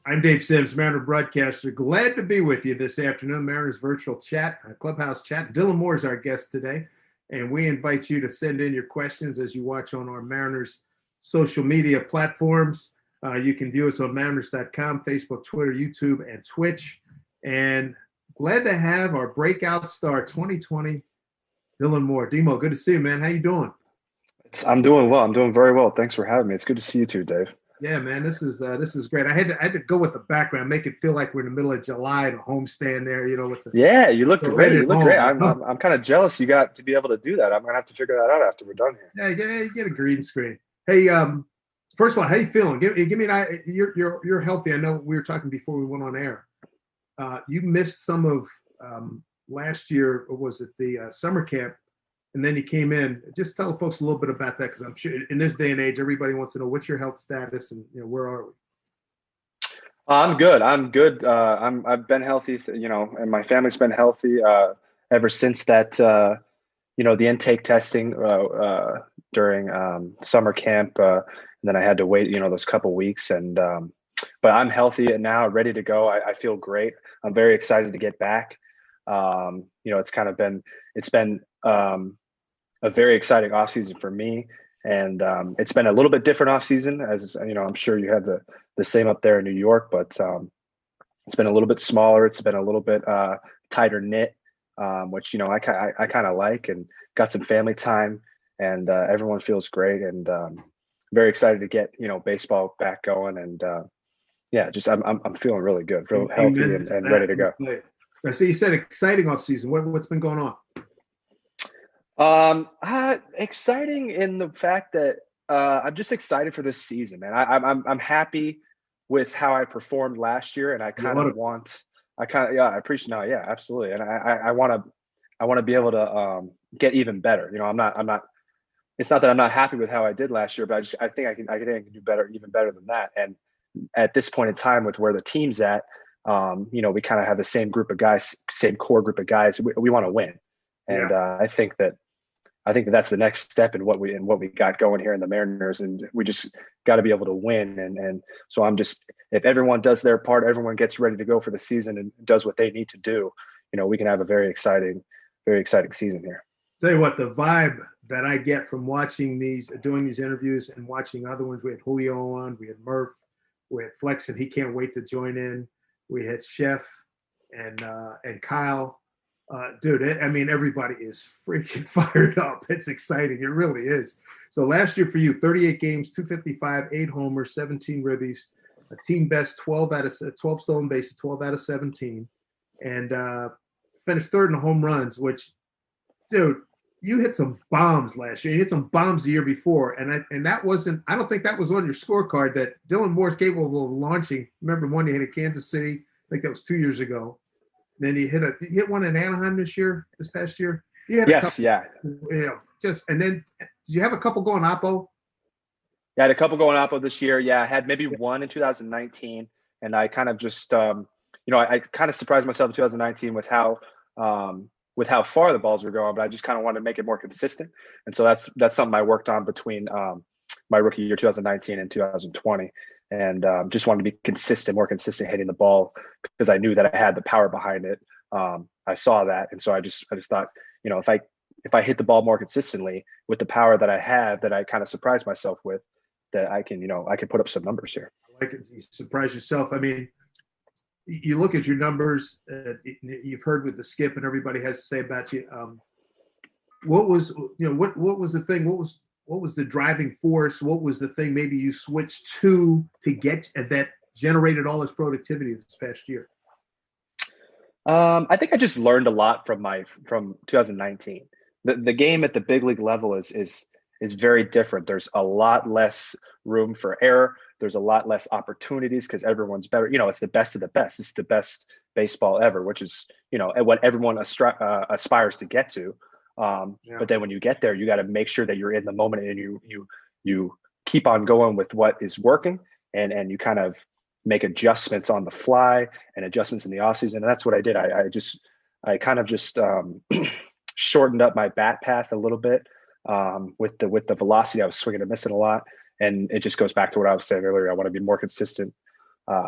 I'm Dave Sims, Mariner broadcaster. Glad to be with you this afternoon. Mariners virtual chat, Clubhouse chat. Dylan Moore is our guest today, and we invite you to send in your questions as you watch on our Mariners social media platforms. You can view us on mariners.com, Facebook, Twitter, YouTube, and Twitch. And glad to have our breakout star 2020, Dylan Moore. Demo, good to see you, man. How you doing? I'm doing well. I'm doing very well. Thanks for having me. It's good to see you too, Dave. Yeah, man, this is great. I had to go with the background, make it feel like we're in the middle of July at a homestand there, with Yeah, you look the great. red You at look great. home. I'm kind of jealous you got to be able to do that. I'm gonna have to figure that out after we're done here. Yeah, you get a green screen. Hey, first of all, how you feeling? Give me an. You're healthy. I know we were talking before we went on air. You missed some of last year. Or was it the summer camp? And then you came in. Just tell folks a little bit about that, because I'm sure in this day and age, everybody wants to know what's your health status and where are we? I'm good. I'm good. I've been healthy, and my family's been healthy ever since that. The intake testing during summer camp, and then I had to wait, those couple weeks, and but I'm healthy and now ready to go. I feel great. I'm very excited to get back. It's been a very exciting offseason for me. And it's been a little bit different offseason, as I'm sure you have the same up there in New York, but it's been a little bit smaller. It's been a little bit tighter knit, which I kind of like, and got some family time, and everyone feels great, and very excited to get baseball back going, and I'm feeling really good, real healthy, and ready to go. So you said exciting off season. What's been going on? Exciting in the fact that I'm just excited for this season, man. I'm happy with how I performed last year, and I appreciate. No, yeah, absolutely, and I want to be able to get even better. I'm not. It's not that I'm not happy with how I did last year, but I think I can do better, even better than that. And at this point in time, with where the team's at, we kind of have the same group of guys, same core group of guys. We want to win, and I think that that's the next step in what we got going here in the Mariners, and we just got to be able to win. And so if everyone does their part, everyone gets ready to go for the season and does what they need to do, we can have a very exciting season here. Tell you what, the vibe that I get from watching doing these interviews and watching other ones, we had Julio on, we had Murph, we had Flex, and he can't wait to join in. We had Chef and Kyle. Dude, everybody is freaking fired up. It's exciting. It really is. So last year for you, 38 games, 255, 8 homers, 17 ribbies, a team best 12 stolen bases, 12 out of 17, and finished third in home runs, which, dude, you hit some bombs last year. You hit some bombs the year before, and that wasn't. I don't think that was on your scorecard that Dylan Moore's capable of launching. Remember one you hit at Kansas City? I think that was 2 years ago. Then you hit one in Anaheim this past year. Yes, yeah. And then did you have a couple going Oppo? Yeah, I had a couple going Oppo this year. Yeah, I had maybe one in 2019, and I kind of just, I kind of surprised myself in 2019 with how far the balls were going, but I just kind of wanted to make it more consistent, and so that's something I worked on between my rookie year 2019 and 2020. And just wanted to be more consistent hitting the ball, because I knew that I had the power behind it. I saw that, and so I just thought, if I hit the ball more consistently with the power that I have, that I kind of surprised myself with, that I can put up some numbers here. I like it. You surprise yourself. You look at your numbers. You've heard what the Skip and everybody has to say about you. What was the thing? What was the driving force? What was the thing maybe you switched to get that generated all this productivity this past year? I think I just learned a lot from 2019. The game at the big league level is very different. There's a lot less room for error. There's a lot less opportunities because everyone's better. It's the best of the best. It's the best baseball ever, which is what everyone aspires to get to. But then when you get there, you got to make sure that you're in the moment, and you keep on going with what is working, and you kind of make adjustments on the fly and adjustments in the off season. And that's what I did. I kind of just shortened up my bat path a little bit with the velocity. I was swinging and missing a lot. And it just goes back to what I was saying earlier. I want to be more consistent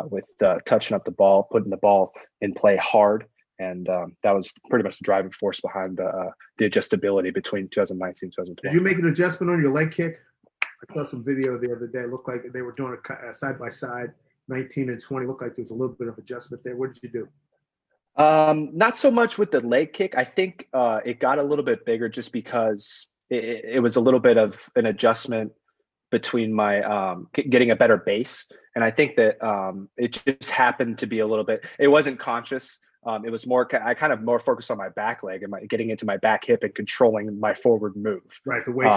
with touching up the ball, putting the ball in play hard. And that was pretty much the driving force behind the adjustability between 2019 and 2020. Did you make an adjustment on your leg kick? I saw some video the other day. It looked like they were doing a side by side, 19 and 20. Looked like there was a little bit of adjustment there. What did you do? Not so much with the leg kick. I think it got a little bit bigger just because it was a little bit of an adjustment between my getting a better base. And I think that it just happened to be a little bit, it wasn't conscious. It was more, I kind of more focused on my back leg and getting into my back hip and controlling my forward move. Right. The weight.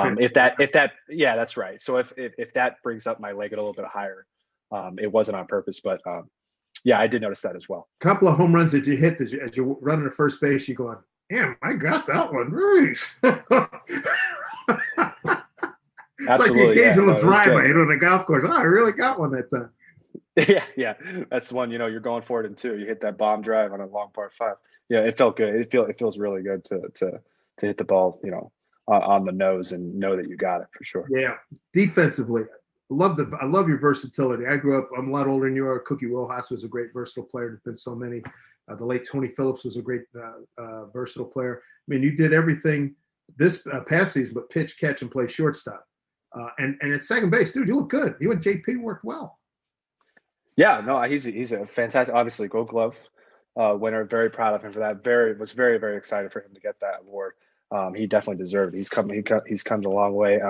Yeah, that's right. So if that brings up my leg a little bit higher, it wasn't on purpose, but yeah, I did notice that as well. A couple of home runs that you hit as you're running to first base, you're going, damn, I got that one. It's Absolutely, like the occasional drive I hit on the golf course. Oh, I really got one that time. Yeah, that's one. You're going for it in two. You hit that bomb drive on a long par five. Yeah, it felt good. It feels really good to hit the ball, on the nose and know that you got it for sure. Yeah, defensively, I love your versatility. I grew up. I'm a lot older than you are. Cookie Rojas was a great versatile player. There's been so many. The late Tony Phillips was a great versatile player. I mean, you did everything this past season, but pitch, catch, and play shortstop. And at second base, dude, you look good. You and JP worked well. Yeah, no, he's a fantastic, obviously Gold Glove winner. Very proud of him for that. Was very, very excited for him to get that award. He definitely deserved it. He's come a long way.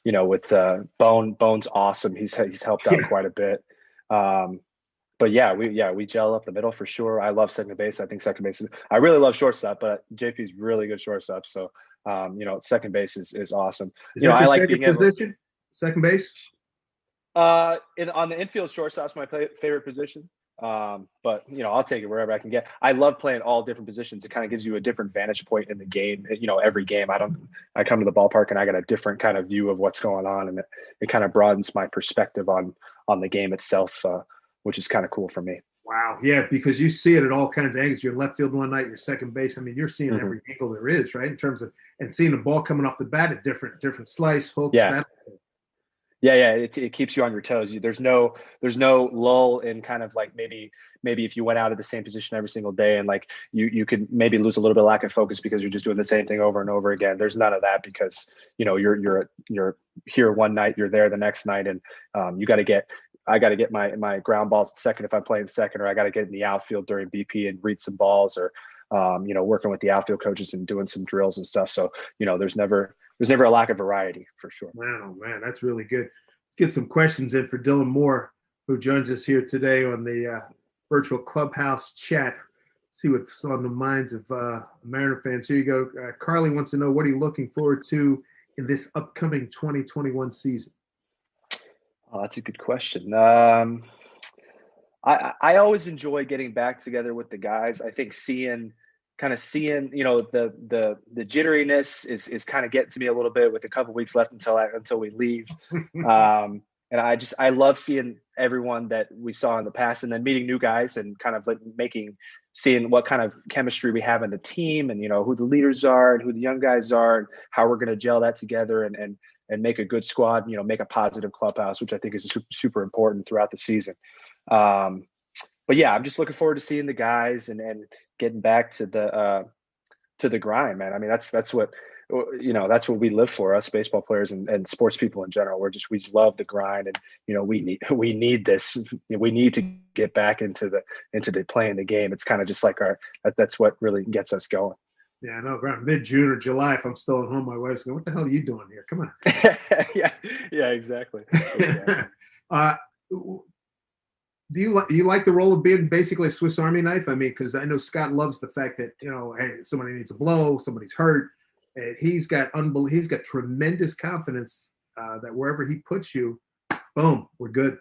With Bone's awesome. He's helped out quite a bit. But we gel up the middle for sure. I love second base. I think second base I really love shortstop, but JP's really good shortstop. So second base is awesome. I like being position. Second base. On the infield, shortstop's my favorite position. But I'll take it wherever I can get. I love playing all different positions. It kind of gives you a different vantage point in the game. Every game I come to the ballpark and I got a different kind of view of what's going on, and it kind of broadens my perspective on the game itself, which is kind of cool for me. Wow. Yeah, because you see it at all kinds of angles. You're in left field one night, you're second base. I mean, you're seeing every angle there is, right? In terms of and seeing the ball coming off the bat at different slice, hooks. Yeah. Yeah. It keeps you on your toes. There's no lull in kind of like maybe if you went out at the same position every single day and like you could maybe lose a little bit of lack of focus because you're just doing the same thing over and over again. There's none of that because you're here one night, you're there the next night, and I got to get my ground balls at second if I'm playing second, or I got to get in the outfield during BP and read some balls, or working with the outfield coaches and doing some drills and stuff. So there's never a lack of variety for sure. Wow, man, that's really good. Let's get some questions in for Dylan Moore, who joins us here today on the virtual Clubhouse chat. See what's on the minds of Mariner fans. Here you go. Carly wants to know, what are you looking forward to in this upcoming 2021 season? Oh, that's a good question. I always enjoy getting back together with the guys. I think seeing the jitteriness is kind of getting to me a little bit with a couple weeks left until we leave. And I love seeing everyone that we saw in the past, and then meeting new guys and kind of like seeing what kind of chemistry we have in the team, and who the leaders are and who the young guys are and how we're going to gel that together and make a good squad, make a positive clubhouse, which I think is super, super important throughout the season. But yeah, I'm just looking forward to seeing the guys and getting back to the grind, man. I mean, that's what we live for, us baseball players and sports people in general. We love the grind, and we need this. We need to get back into the playing the game. It's kind of just like that's what really gets us going. Yeah, I know. Around mid-June or July, if I'm still at home, my wife's going, "What the hell are you doing here? Come on." yeah, exactly. Do you like the role of being basically a Swiss Army knife? I mean, because I know Scott loves the fact that hey, somebody needs a blow, somebody's hurt, and he's got tremendous confidence that wherever he puts you, boom, we're good.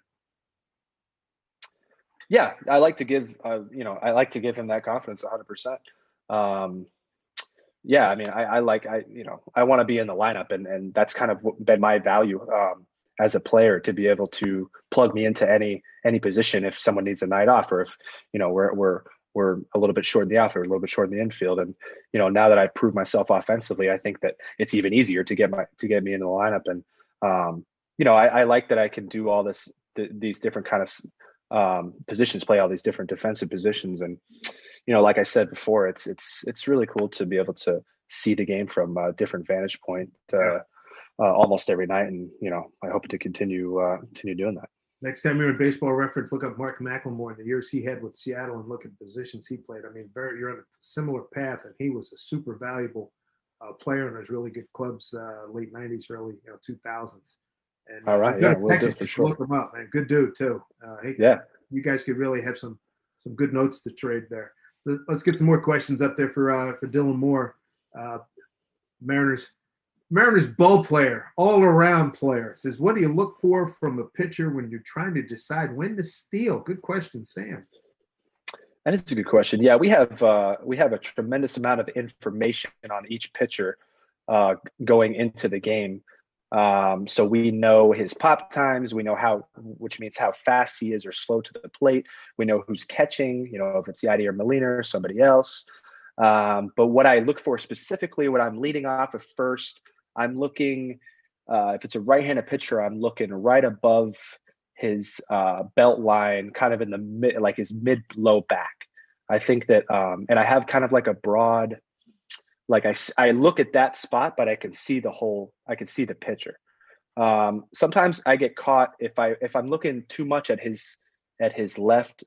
Yeah, I like to give him that confidence 100%. Yeah, I mean, I want to be in the lineup, and that's kind of been my value as a player, to be able to plug me into any position if someone needs a night off, or if we're a little bit short in the outfield, a little bit short in the infield, and now that I've proved myself offensively, I think that it's even easier to get me into the lineup, and I like that I can do all these different kind of positions, play all these different defensive positions. And, like I said before, it's really cool to be able to see the game from a different vantage point almost every night. And, I hope to continue doing that. Next time you're in Baseball Reference, look up Mark McLemore and the years he had with Seattle and look at the positions he played. I mean, you're on a similar path, and he was a super valuable player in those really good clubs, late 90s, early 2000s. And, all right, yeah, we'll do for sure. Look him up, man. Good dude, too. You guys could really have some good notes to trade there. Let's get some more questions up there for Dylan Moore. Mariners ball player, all-around player, says, what do you look for from a pitcher when you're trying to decide when to steal? Good question, Sam. That is a good question. Yeah, we have a tremendous amount of information on each pitcher going into the game. So we know his pop times. We know which means how fast he is or slow to the plate. We know who's catching, if it's Yadi or Molina or somebody else. But what I look for specifically, what I'm leading off of first, I'm looking, if it's a right-handed pitcher, I'm looking right above his belt line, kind of in the mid, like his mid-low back. I think that, and I have kind of like a broad, like I look at that spot, but I can see the pitcher. Sometimes I get caught if I'm looking too much at his left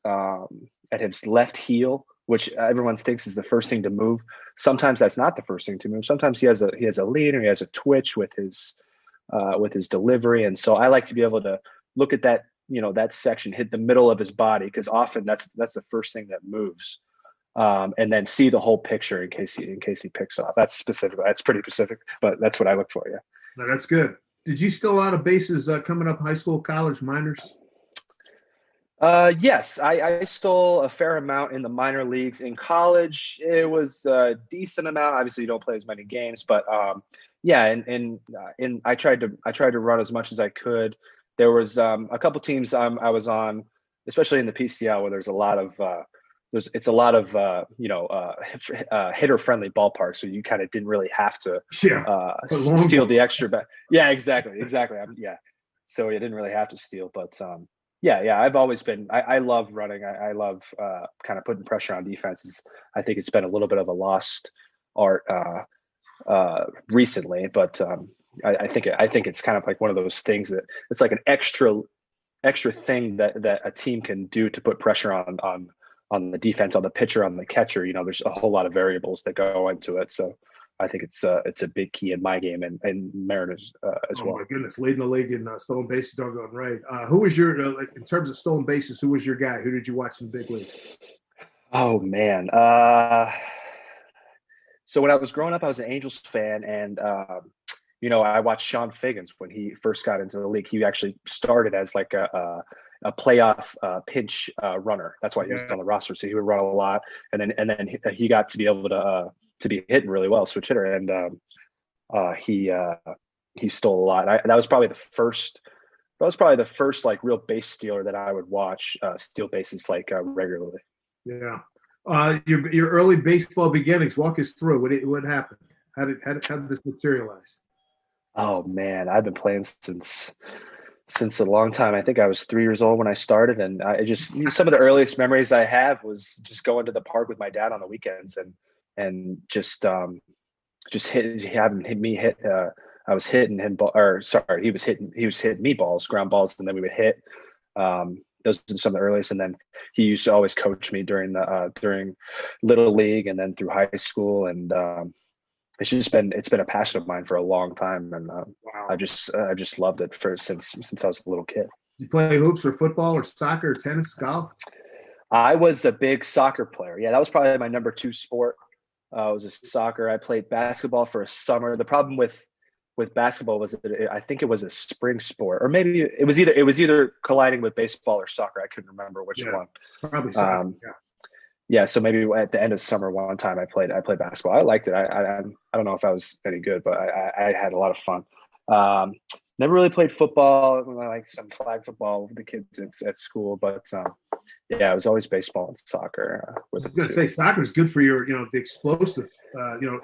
heel, which everyone thinks is the first thing to move. Sometimes that's not the first thing to move. Sometimes he has a lean or he has a twitch with his delivery, and so I like to be able to look at that that section, hit the middle of his body, because often that's the first thing that moves, and then see the whole picture in case he picks off. That's pretty specific, but that's what I look for. Yeah, no, that's good. Did you steal a lot of bases coming up high school, college, minors? Yes, I stole a fair amount in the minor leagues. In college, it was a decent amount. Obviously, you don't play as many games, but yeah, and I tried to run as much as I could. There was a couple teams I was on, especially in the PCL, where there's a lot of hitter friendly ballparks, so you kind of didn't really have to steal the extra back. Yeah, exactly. So you didn't really have to steal, but yeah, I've always been. I love running. I love kind of putting pressure on defenses. I think it's been a little bit of a lost art recently, but I think it's kind of like one of those things that it's like an extra thing that a team can do to put pressure on the defense, on the pitcher, on the catcher. There's a whole lot of variables that go into it. So I think it's a big key in my game and Mariners as well. Oh my goodness, leading the league in stolen bases, doggone right. Who was your in terms of stolen bases? Who was your guy? Who did you watch in the big league? Oh man. So when I was growing up, I was an Angels fan, and I watched Sean Figgins when he first got into the league. He actually started as like a playoff pinch runner. That's why he was on the roster, so he would run a lot, and then he got to be able to be hitting really well, switch hitter, and he stole a lot. That was probably the first like real base stealer that I would watch steal bases like regularly. Yeah. Your early baseball beginnings, walk us through what happened. How did this materialize? Oh man, I've been playing since a long time. I think I was 3 years old when I started, and some of the earliest memories I have was just going to the park with my dad on the weekends and just having me hit. I was hitting him, he was hitting me balls, ground balls, and then we would hit. Those are some of the earliest, and then he used to always coach me during little league and then through high school, and it's been a passion of mine for a long time, and wow. I just loved it since I was a little kid. Did you play hoops or football or soccer or tennis, golf? I was a big soccer player. Yeah, that was probably my number 2 sport. It was soccer. I played basketball for a summer. The problem with basketball was that I think it was a spring sport, or maybe it was either colliding with baseball or soccer. I couldn't remember which one. Probably soccer. Yeah. So maybe at the end of summer, one time I played basketball. I liked it. I don't know if I was any good, but I had a lot of fun. Never really played football, like some flag football with the kids at school, but yeah, it was always baseball and soccer. I was going to say soccer is good for your, the explosive,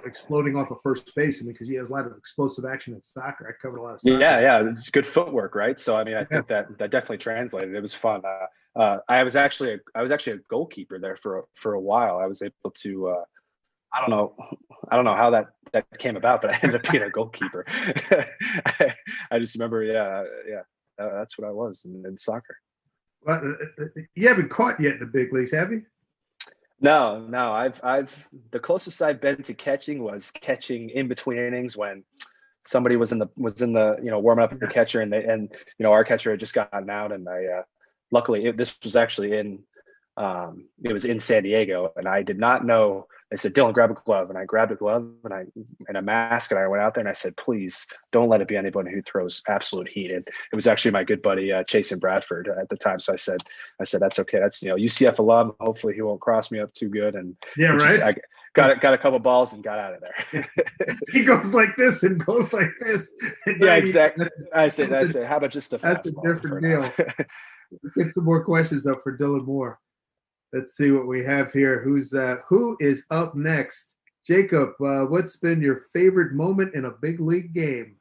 exploding off of first base. Because you have a lot of explosive action in soccer. I covered a lot of soccer. Yeah, it's good footwork, right? So I mean, I think that definitely translated. It was fun. I was actually a goalkeeper there for a while. I was able to. I don't know how that came about, but I ended up being a goalkeeper. I just remember, that's what I was in soccer. Well, you haven't caught yet in the big leagues, have you? No. I've the closest I've been to catching was catching in between innings when somebody was in the warming up the catcher and our catcher had just gotten out, and I luckily this was actually in it was in San Diego, and I did not know. They said, "Dylan, grab a glove," and I grabbed a glove and a mask, and I went out there and I said, "Please don't let it be anyone who throws absolute heat." And it was actually my good buddy Chasen Bradford at the time. So I said, "That's okay. That's UCF alum. Hopefully he won't cross me up too good." And yeah, right. I got a couple balls and got out of there. He goes like this and goes like this. Yeah, exactly. I said, how about just the fastball? That's a different deal. Let's get some more questions up for Dylan Moore. Let's see what we have here. Who is up next? Jacob, what's been your favorite moment in a big league game?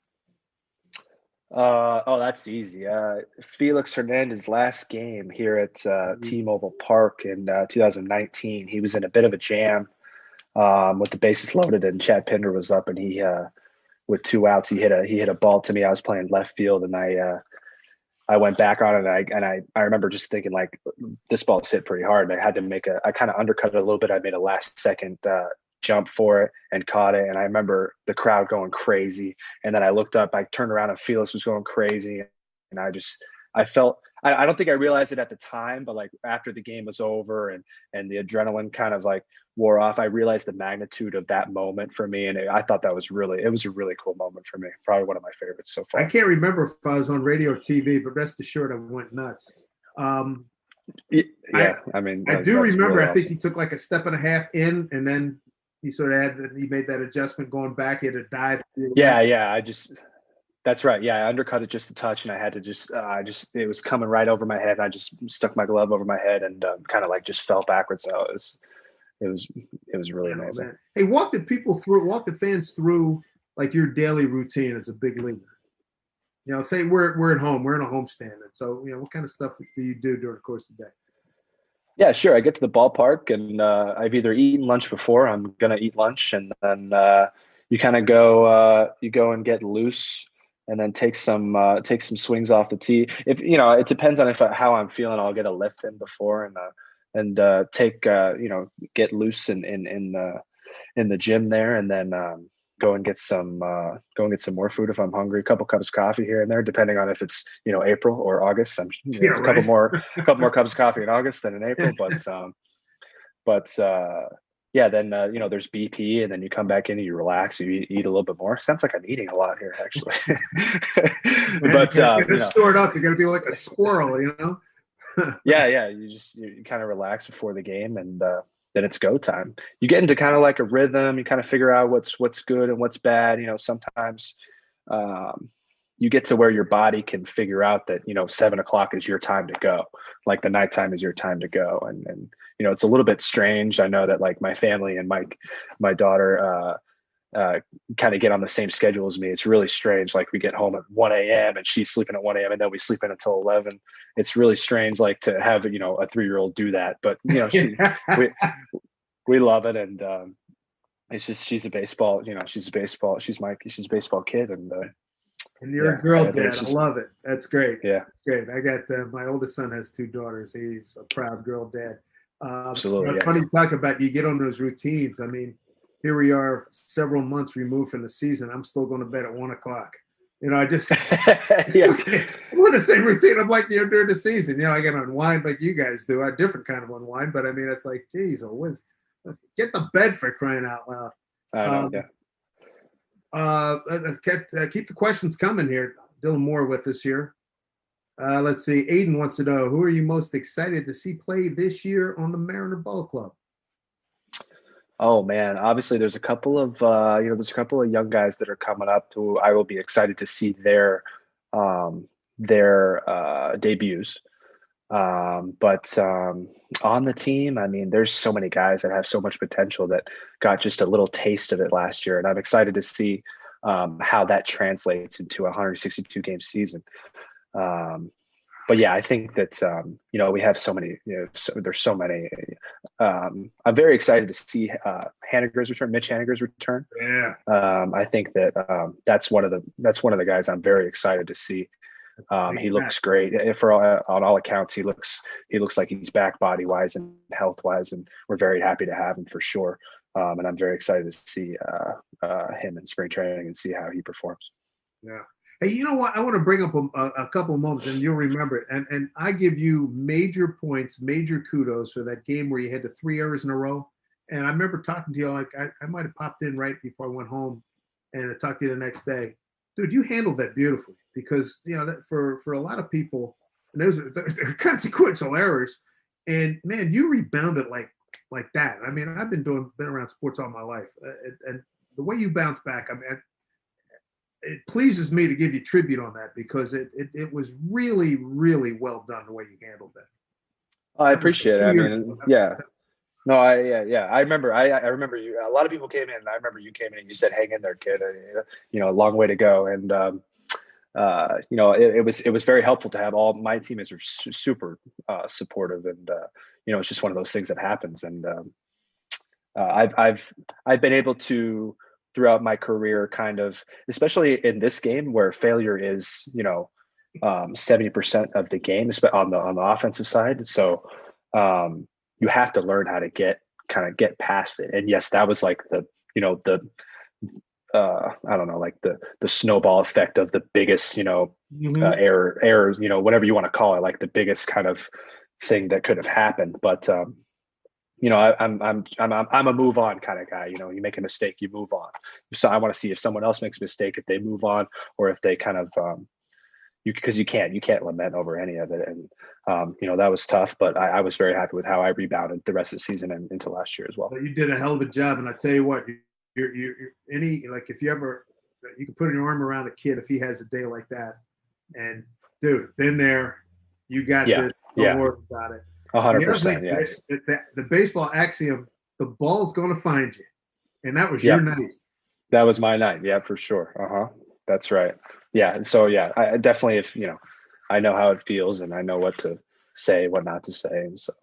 That's easy. Felix Hernandez's last game here at T-Mobile Park in 2019. He was in a bit of a jam with the bases loaded, and Chad Pinder was up, and he with 2 outs, he hit a ball to me. I was playing left field, and I went back on it, and I remember just thinking, like, this ball's hit pretty hard. And I had to I kind of undercut it a little bit. I made a last second jump for it and caught it. And I remember the crowd going crazy. And then I looked up, I turned around and Felix was going crazy. And I felt, I don't think I realized it at the time, but like after the game was over and the adrenaline kind of like wore off, I realized the magnitude of that moment for me. And I thought it was a really cool moment for me. Probably one of my favorites so far. I can't remember if I was on radio or TV, but rest assured I went nuts. I do remember, really I think he took like a step and a half in, and then he sort of he made that adjustment going back. He had to dive. That's right. Yeah, I undercut it just a touch, and I had to it was coming right over my head. And I just stuck my glove over my head and kind of like just fell backwards. So it was really amazing. Man. Hey, walk the fans through like your daily routine as a big leaguer. Say we're at home, we're in a homestand, and so what kind of stuff do you do during the course of the day? Yeah, sure. I get to the ballpark, and I've either eaten lunch before. I'm gonna eat lunch, and then you kind of go and get loose. And then take some swings off the tee. If it depends on how I'm feeling. I'll get a lift in before and get loose in the gym there, and then go and get some more food if I'm hungry. A couple cups of coffee here and there, depending on if it's April or August. A couple more cups of coffee in August than in April, then there's BP, and then you come back in and you relax, you eat a little bit more. Sounds like I'm eating a lot here, actually. But stored up, you're gonna be like a squirrel, Yeah. You kind of relax before the game, and then it's go time. You get into kind of like a rhythm. You kind of figure out what's good and what's bad. Sometimes you get to where your body can figure out that 7:00 is your time to go, like the nighttime is your time to go, and it's a little bit strange. I know that like my family and my daughter kind of get on the same schedule as me. It's really strange. Like we get home at 1 a.m. and she's sleeping at 1 a.m. and then we sleep in until 11. It's really strange, like to have a 3-year-old do that, but we love it, and it's just she's a baseball kid, and you're a girl dad. I love it. That's great. Yeah. Great. I got my oldest son has 2 daughters. He's a proud girl dad. Absolutely. It's funny to talk about you get on those routines. I mean, here we are several months removed from the season. I'm still going to bed at 1:00. I just what the same routine I'm like during the season. I got to unwind like you guys do. A different kind of unwind, but I mean it's like, geez, get to bed for crying out loud. Let's keep the questions coming here. Dylan Moore with us here. Let's see. Aiden wants to know, who are you most excited to see play this year on the Mariner Ball Club? Oh man, obviously there's a couple of young guys that are coming up who I will be excited to see their debuts. But on the team, I mean, there's so many guys that have so much potential that got just a little taste of it last year, and I'm excited to see how that translates into a 162 game season. but yeah, I think that we have so many. There's so many. I'm very excited to see Haniger's return, Mitch Haniger's return. Yeah. I think that that's one of the guys I'm very excited to see. He looks great. On all accounts, he looks like he's back body wise and health wise, and we're very happy to have him for sure. And I'm very excited to see him in spring training and see how he performs. Yeah. Hey, you know what? I want to bring up a couple of moments, and you'll remember it. And I give you major points, major kudos for that game where you had the 3 errors in a row. And I remember talking to you, like I might have popped in right before I went home, and I talked to you the next day. Dude, you handled that beautifully because that for a lot of people, and they're consequential errors. And man, you rebounded like that. I mean, I've been around sports all my life, and the way you bounce back, I mean, it pleases me to give you tribute on that because it was really, really well done the way you handled that. I appreciate it. I mean, yeah. No, I remember. I remember you. A lot of people came in, and I remember you came in and you said, "Hang in there, kid." A long way to go. And it was very helpful to have all my teammates were super supportive, and it's just one of those things that happens. And I've been able to throughout my career, kind of, especially in this game where failure is 70% of the game, on the offensive side. So you have to learn how to get past it. And yes, that was like the I don't know, like the snowball effect of the biggest, error, whatever you want to call it, like the biggest kind of thing that could have happened. But I'm a move on kind of guy. You make a mistake, you move on. So I want to see if someone else makes a mistake, if they move on, or if they kind of because you can't lament over any of it. And that was tough, but I was very happy with how I rebounded the rest of the season and into last year as well. You did a hell of a job, and I tell you what, you're if you ever, you can put your arm around a kid if he has a day like that, and dude, been there, you got this. Don't worry about it. 100%. Yes. The baseball axiom: the ball's going to find you, and that was your night. That was my night. Yeah, for sure. That's right. Yeah. And so, I definitely, I know how it feels and I know what to say, what not to say. And so,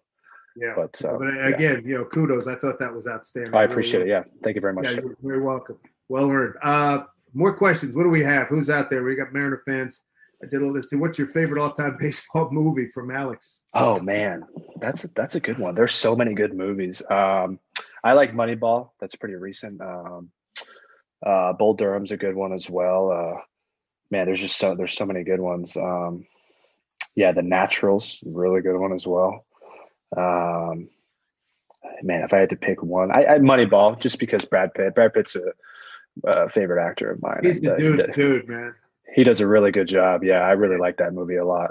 but again, kudos. I thought that was outstanding. I appreciate it. Yeah. Thank you very much. Yeah, you're very welcome. Well earned. More questions. What do we have? Who's out there? We got Mariner fans. I did a little. What's your favorite all-time baseball movie from Alex? Oh man, that's a good one. There's so many good movies. I like Moneyball. That's pretty recent. Bull Durham's a good one as well. Man, there's so many good ones. The Naturals, really good one as well. Man, if I had to pick one, I Moneyball, just because Brad Pitt's a favorite actor of mine. He's the dude, man. He does a really good job. Yeah, I really like that movie a lot.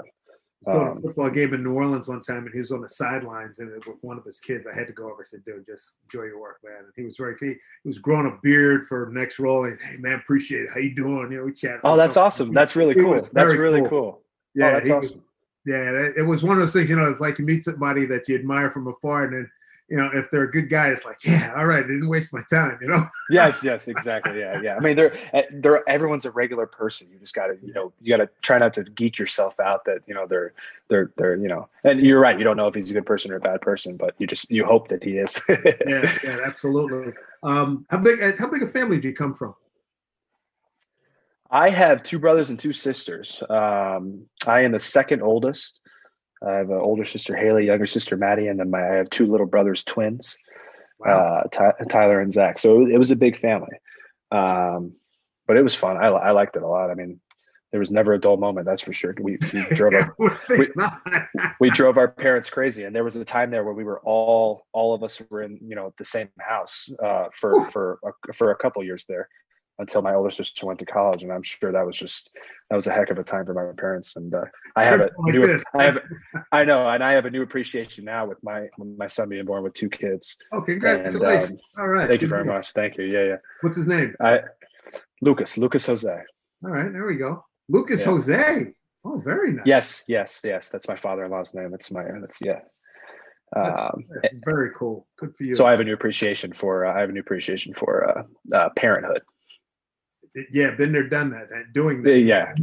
I was going to a football game in New Orleans one time, and he was on the sidelines, and with one of his kids, I had to go over and say, "Dude, just enjoy your work, man." And he was he was growing a beard for next role. And, "Hey, man, appreciate it. How you doing?" We chatted. Oh, that's awesome. That's really cool. That's really cool. Yeah, that's awesome. It was one of those things. It's like you meet somebody that you admire from afar, and then if they're a good guy, it's like, yeah, all right, I didn't waste my time, Yes, exactly. Yeah. I mean, they're everyone's a regular person. You just gotta, you gotta try not to geek yourself out that, they're and you're right. You don't know if he's a good person or a bad person, but you hope that he is. yeah, absolutely. How big a family do you come from? I have 2 brothers and 2 sisters. I am the second oldest. I have an older sister, Haley, younger sister, Maddie, and then I have 2 little brothers, twins, wow. Tyler and Zach. So it was a big family, but it was fun. I liked it a lot. I mean, there was never a dull moment, that's for sure. We drove our parents crazy, and there was a time there where we were all of us were in the same house for a couple years there, until my older sister went to college, and I'm sure that was a heck of a time for my parents. And I have a new appreciation now with my son being born with 2 kids. Oh, congratulations! And, all right, thank you very much. Thank you. Yeah. What's his name? Lucas Jose. All right, there we go. Lucas Jose. Oh, very nice. Yes. That's my father-in-law's name. That's very cool. Good for you. So I have a new appreciation for parenthood. Yeah, been there, done that, doing that. Yeah.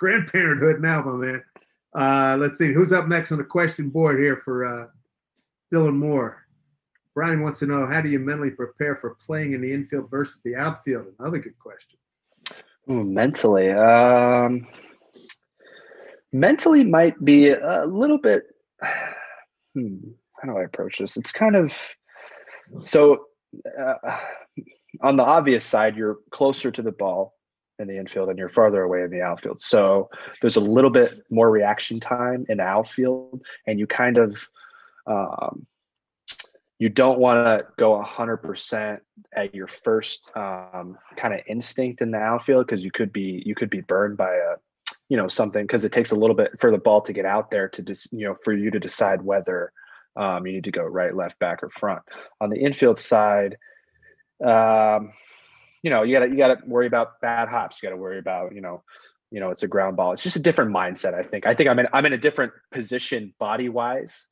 Grandparenthood now, my man. Let's see. Who's up next on the question board here for Dylan Moore? Brian wants to know, how do you mentally prepare for playing in the infield versus the outfield? Another good question. Ooh, mentally. Mentally might be a little bit, how do I approach this? It's kind of, so on the obvious side, you're closer to the ball in the infield and you're farther away in the outfield. So there's a little bit more reaction time in the outfield, and you kind of, you don't want to go 100% at your first kind of instinct in the outfield, because you could be burned by something, because it takes a little bit for the ball to get out there to just for you to decide whether you need to go right, left, back, or front. On the infield side, you gotta worry about bad hops. You gotta worry about it's a ground ball. It's just a different mindset. I think I'm in a different position body wise.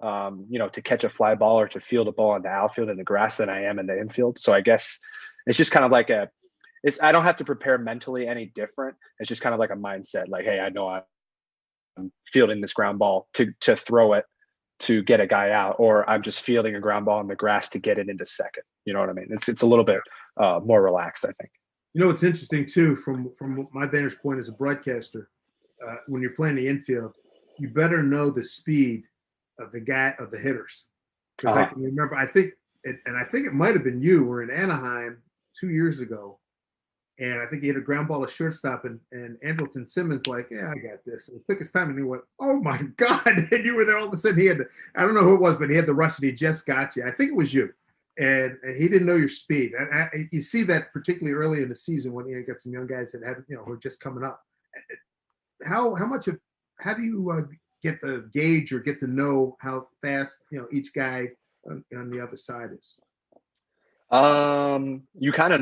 To catch a fly ball or to field a ball in the outfield in the grass than I am in the infield. So I guess it's just kind of like I don't have to prepare mentally any different. It's just kind of like a mindset. Like, hey, I know I'm fielding this ground ball to throw it to get a guy out, or I'm just fielding a ground ball in the grass to get it into second. You know what I mean? It's a little bit more relaxed, I think. It's interesting too, from my vantage point as a broadcaster, when you're playing the infield, you better know the speed of the hitters, because I can remember. I think it might have been you. We're in Anaheim 2 years ago, and I think he hit a ground ball to shortstop, and Andrelton Simmons like, yeah, I got this. And it took his time, and he went, oh my God! And you were there all of a sudden. He had I don't know who it was, but he had the rush, and he just got you. I think it was you, and he didn't know your speed. And you see that particularly early in the season when you got some young guys that had who are just coming up. How do you get the gauge or get to know how fast each guy on the other side is? You kind of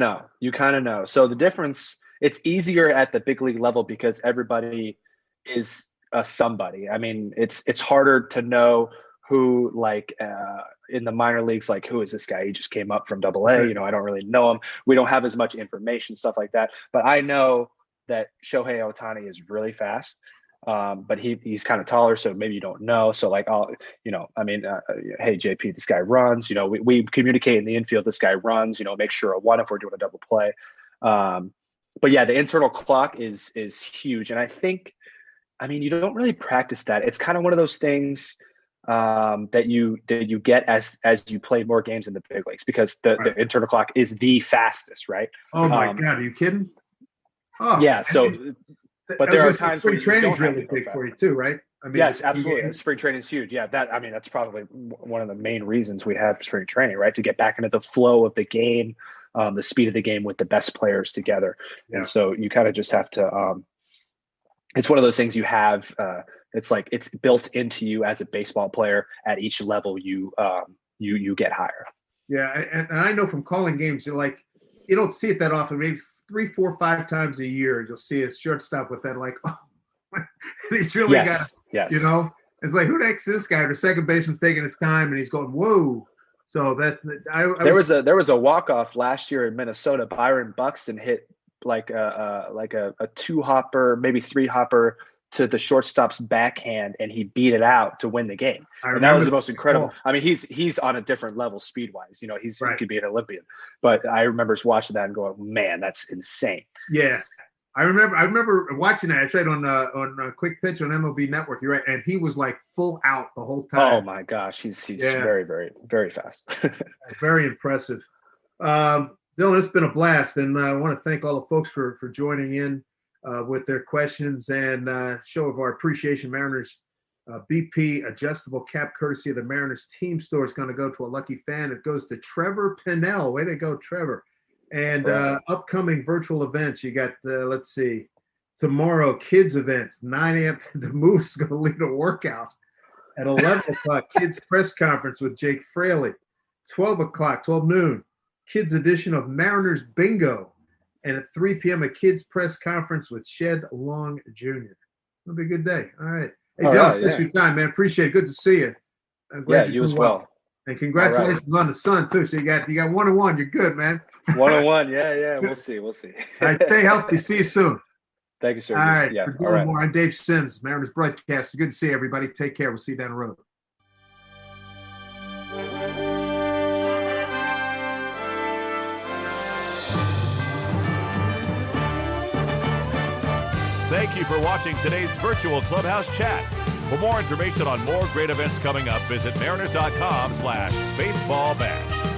know. So the difference, it's easier at the big league level because everybody is a somebody. I mean, it's harder to know who, like in the minor leagues, like, who is this guy? He just came up from AA. I don't really know him. We don't have as much information, stuff like that. But I know that Shohei Ohtani is really fast. But he's kind of taller, so maybe you don't know. So like, hey JP, this guy runs. We communicate in the infield. This guy runs. Make sure a one if we're doing a double play. But yeah, the internal clock is huge, and I think, you don't really practice that. It's kind of one of those things that you get as you play more games in the big leagues, because the internal clock is the fastest, right? Oh my God, are you kidding? Oh yeah, so. But there are times when spring training's really big for you too, right? Yes, absolutely. Spring training is huge. Yeah, that's probably one of the main reasons we have spring training, right? To get back into the flow of the game, the speed of the game with the best players together. Yeah. And so you kind of just have to. It's one of those things you have. It's like it's built into you as a baseball player. At each level, you get higher. Yeah, and I know from calling games, you don't see it that often. Maybe 3, 4, 5 times a year, you'll see a shortstop with that, like, oh, and he's really got, it's like, who the heck's this guy? The second baseman's taking his time, and he's going, whoa. So there was a walk-off last year in Minnesota. Byron Buxton hit like a 2-hopper, maybe 3-hopper to the shortstop's backhand, and he beat it out to win the game. And that was the most incredible. I mean, he's on a different level speed-wise. He could be an Olympian. But I remember watching that and going, man, that's insane. Yeah. I remember watching that. I tried on Quick Pitch on MLB Network. You're right, and he was like full out the whole time. Oh my gosh, he's very, very, very fast. Very impressive. Dylan, it's been a blast, and I want to thank all the folks for joining in with their questions and show of our appreciation. Mariners BP adjustable cap courtesy of the Mariners team store is going to go to a lucky fan. It goes to Trevor Pinnell. Way to go, Trevor. And upcoming virtual events, you got, let's see, tomorrow, kids events, 9 a.m. The Moose is going to lead a workout. At 11 o'clock, kids press conference with Jake Fraley. 12 noon, kids edition of Mariners Bingo. And at 3 p.m., a kids press conference with Shed Long Jr. It'll be a good day. All right. Hey, Dylan, thanks for your time, man. Appreciate it. Good to see you. I'm glad you as well. And congratulations on the son too. So you got 1-1. You're good, man. 1-1. Yeah. We'll see. All right, stay healthy. See you soon. Thank you, sir. All right. Yeah. For doing more, I'm Dave Sims, Mariners broadcast. Good to see everybody. Take care. We'll see you down the road. Thank you for watching today's virtual Clubhouse chat. For more information on more great events coming up, visit mariners.com/baseballbash.